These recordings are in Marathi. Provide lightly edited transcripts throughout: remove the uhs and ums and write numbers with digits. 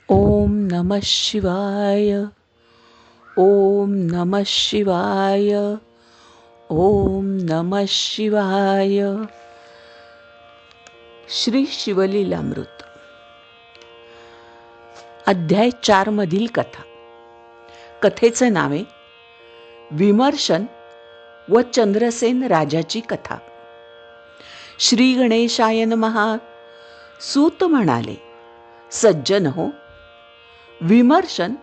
ओम नमः शिवाय. ओम नमः शिवाय. ओम नमः शिवाय. श्री शिवलीलामृत अध्याय 4 मधील कथा. कथेचे नावे विमर्शन व चंद्रसेन राजाची कथा. श्री गणेशाय नमः. सूत म्हणाले, सज्जन हो, विमर्शन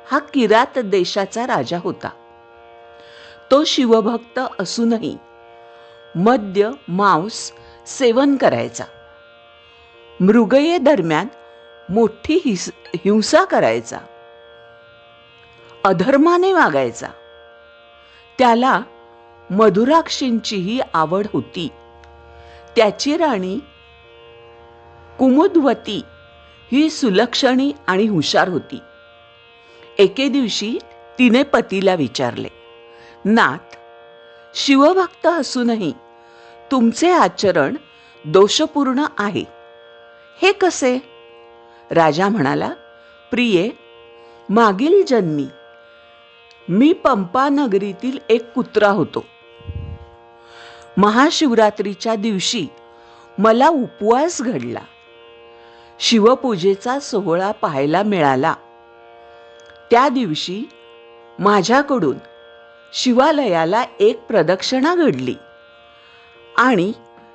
हा किरात देशाचा राजा होता. तो शिवभक्त असूनही मद्य मांस सेवन करायचा. मृगये दरम्यान मोठी हिंसा करायचा. अधर्माने वागायचा. त्याला मधुराक्षींचीही आवड होती. त्याची राणी कुमुदवती ही सुलक्षणी आणि हुशार होती. एके दिवशी तिने पतीला विचारले, नाथ, शिवभक्त असूनही तुमचे आचरण दोषपूर्ण आहे, हे कसे? राजा म्हणाला, प्रिये, मागील जन्मी मी पंपा नगरीतील एक कुत्रा होतो. महाशिवरात्रीच्या दिवशी मला उपवास घडला. शिवपूजेचा सोहळा पाहायला मिळाला. त्या दिवशी माझ्याकडून शिवालयाला एक प्रदक्षिणा घडली आणि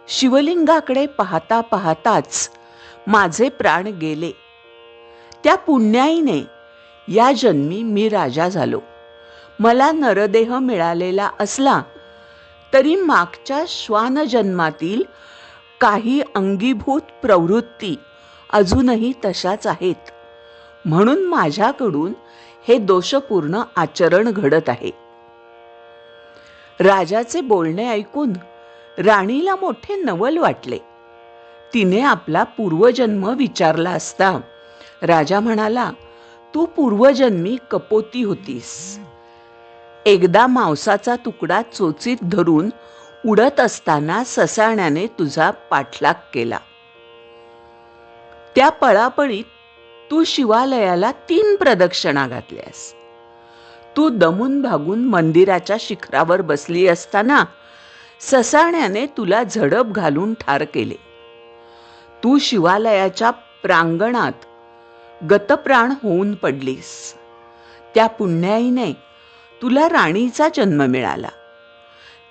शिवलिंगाकडे पाहता पाहताच माझे प्राण गेले. त्या पुण्याईने या जन्मी मी राजा झालो. मला नरदेह मिळालेला असला तरी मागच्या श्वान जन्मातील काही अंगीभूत प्रवृत्ती अजूनही तशाच आहेत. म्हणून माझ्याकडून हे दोषपूर्ण आचरण घडत आहे. राजाचे बोलणे ऐकून राणीला मोठे नवल वाटले. तिने आपला पूर्वजन्म विचारला असता राजा म्हणाला, तू पूर्वजन्मी कपोती होतीस. एकदा मांसाचा तुकडा चोचीत धरून उडत असताना ससाण्याने तुझा पाठलाग केला. त्या पळापळीत तू शिवालयाला 3 प्रदक्षिणा घातल्यास. तू दमून भागून मंदिराच्या शिखरावर बसली असताना ससाण्याने तुला झडप घालून ठार केले. तू शिवालयाच्या प्रांगणात गतप्राण होऊन पडलीस. त्या पुण्याईने तुला राणीचा जन्म मिळाला.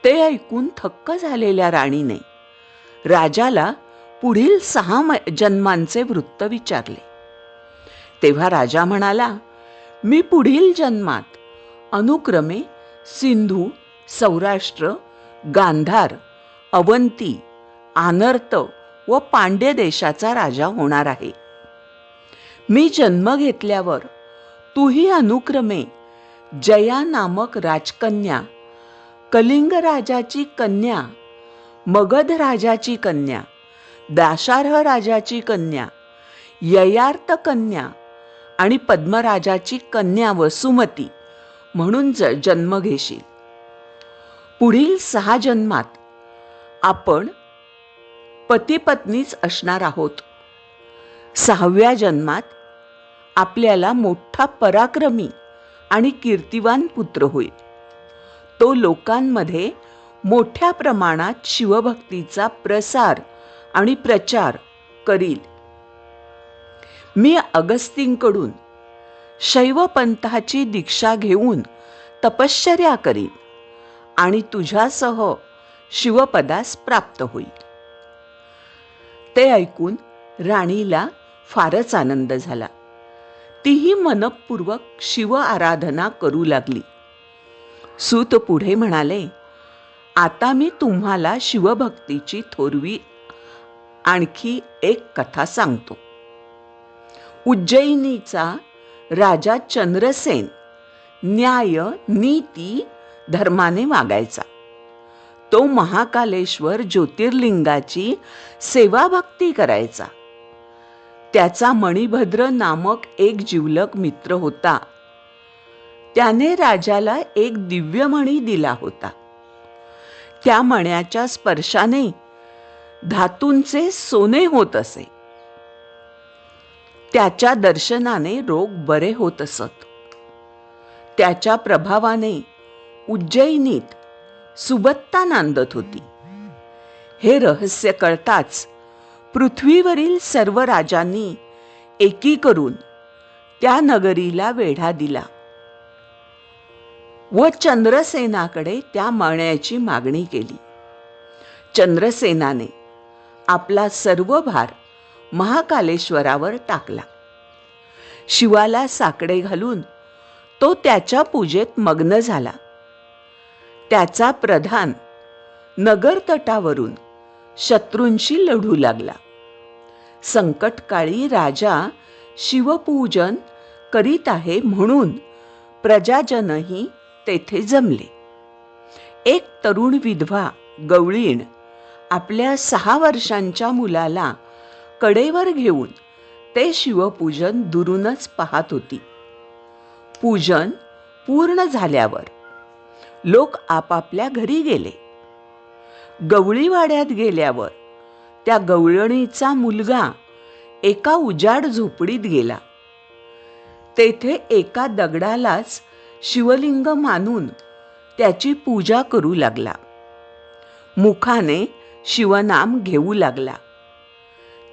ते ऐकून थक्क झालेल्या राणीने राजाला पुढील 6 जन्मांचे वृत्त विचारले. तेव्हा राजा म्हणाला, मी पुढील जन्मात अनुक्रमे सिंधू, सौराष्ट्र, गांधार, अवंती, आनर्त व पांड्य देशाचा राजा होणार आहे. मी जन्म घेतल्यावर तूही अनुक्रमे जया नामक राजकन्या, कलिंग राजाची कन्या, मगध राजाची कन्या, दाशार्ह राजाची कन्या, ययार्त कन्या आणि पद्मराजाची कन्या वसुमती म्हणून जन्म घेशील. पुढील 6 जन्मात आपण पती पत्नीच असणार आहोत. 6व्या जन्मात आपल्याला मोठा पराक्रमी आणि कीर्तिवान पुत्र होईल. तो लोकांमध्ये मोठ्या प्रमाणात शिवभक्तीचा प्रसार आणि प्रचार करील. मी अगस्तींकडून शैवपंथाची दीक्षा घेऊन तपश्चर्या करीन आणि तुझ्यासह शिवपदास प्राप्त होईल. ते ऐकून राणीला फारच आनंद झाला. तीही मनपूर्वक शिव आराधना करू लागली. सूत पुढे म्हणाले, आता मी तुम्हाला शिवभक्तीची थोरवी आणखी एक कथा सांगतो. उज्जैनीचा राजा चंद्रसेन न्याय, नीती, धर्माने वागायचा. तो महाकालेश्वर ज्योतिर्लिंगाची सेवाभक्ती करायचा. त्याचा मणिभद्र नामक एक जिवलग मित्र होता. त्याने राजाला एक दिव्यमणी दिला होता. त्या मण्याच्या स्पर्शाने धातूंचे सोने होत असे. त्याच्या दर्शनाने रोग बरे होत असत. त्याच्या प्रभावाने उज्जैनीत सुबत्ता नांदत होती. हे रहस्य कळताच पृथ्वीवरील सर्व राजांनी एकी करून त्या नगरीला वेढा दिला व चंद्रसेनाकडे त्या मण्याची मागणी केली. चंद्रसेनाने आपला सर्व भार महाकालेश्वरावर टाकला. शिवाला साकडे घालून तो त्याच्या पूजेत मग्न झाला. त्याचा प्रधान नगर तटावरून शत्रूंशी लढू लागला. संकटकाळी राजा शिवपूजन करीत आहे म्हणून प्रजाजनही तेथे जमले. एक तरुण विधवा गवळीण आपल्या 6 वर्षांच्या मुलाला कडेवर घेऊन ते शिवपूजन दुरूनच पाहत होती. पूजन पूर्ण झाल्यावर लोक आपापल्या घरी गेले. गवळीवाड्यात गेल्यावर त्या गवळणीचा मुलगा एका उजाड झोपडीत गेला. तेथे एका दगडालाच शिवलिंग मानून त्याची पूजा करू लागला. मुखाने शिवनाम घेऊ लागला.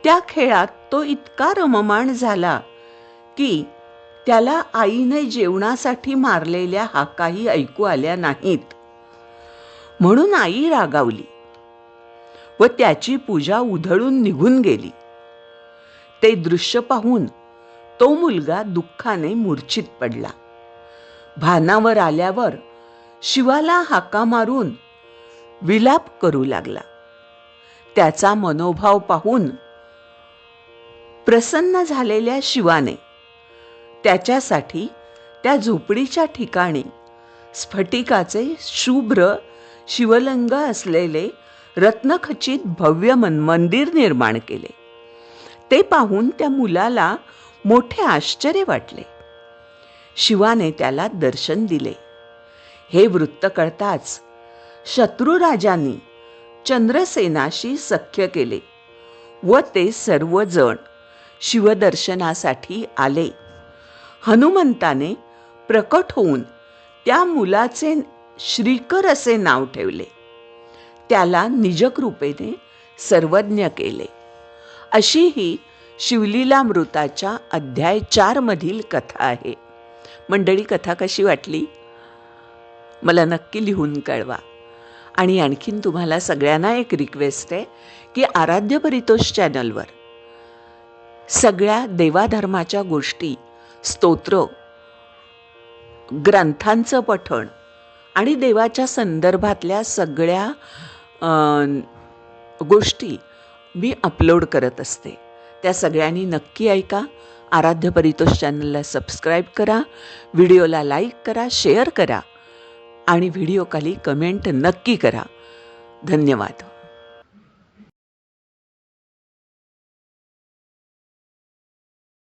त्या खेळात तो इतका रममाण झाला की त्याला आईने जेवणासाठी मारलेल्या हाकाही ऐकू आल्या नाहीत. म्हणून आई रागावली व त्याची पूजा उधळून निघून गेली. ते दृश्य पाहून तो मुलगा दुःखाने मूर्छित पडला. भानावर आल्यावर शिवाला हाका मारून विलाप करू लागला. त्याचा मनोभाव पाहून प्रसन्न झालेल्या शिवाने त्याच्यासाठी त्या झोपडीच्या ठिकाणी स्फटिकाचे शुभ्र शिवलिंग असलेले रत्नखचित भव्य मंदिर निर्माण केले. ते पाहून त्या मुलाला मोठे आश्चर्य वाटले. शिवाने त्याला दर्शन दिले. हे वृत्त कळताच शत्रुराजांनी चंद्रसेनाशी सख्य केले व ते सर्वजण शिवदर्शनासाठी आले. हनुमंताने प्रकट होऊन त्या मुलाचे श्रीकर असे नाव ठेवले. त्याला निजकृपेने सर्वज्ञ केले. अशी ही शिवलीलामृताच्या अध्याय 4 मधील कथा आहे. मंडळी, कथा कशी वाटली मला नक्की लिहून कळवा. आणि आणखीन तुम्हाला सगळ्यांना एक रिक्वेस्ट आहे की आराध्य परितोष चॅनलवर सगळ्या देवाधर्माच्या गोष्टी, स्तोत्र, ग्रंथांचं पठण आणि देवाच्या संदर्भातल्या सगळ्या गोष्टी मी अपलोड करत असते. त्या सगळ्यांनी नक्की ऐका. आराध्य परितोष चॅनलला सबस्क्राईब करा, व्हिडिओला लाईक करा, शेअर करा आणि व्हिडिओ खाली कमेंट नक्की करा. धन्यवाद.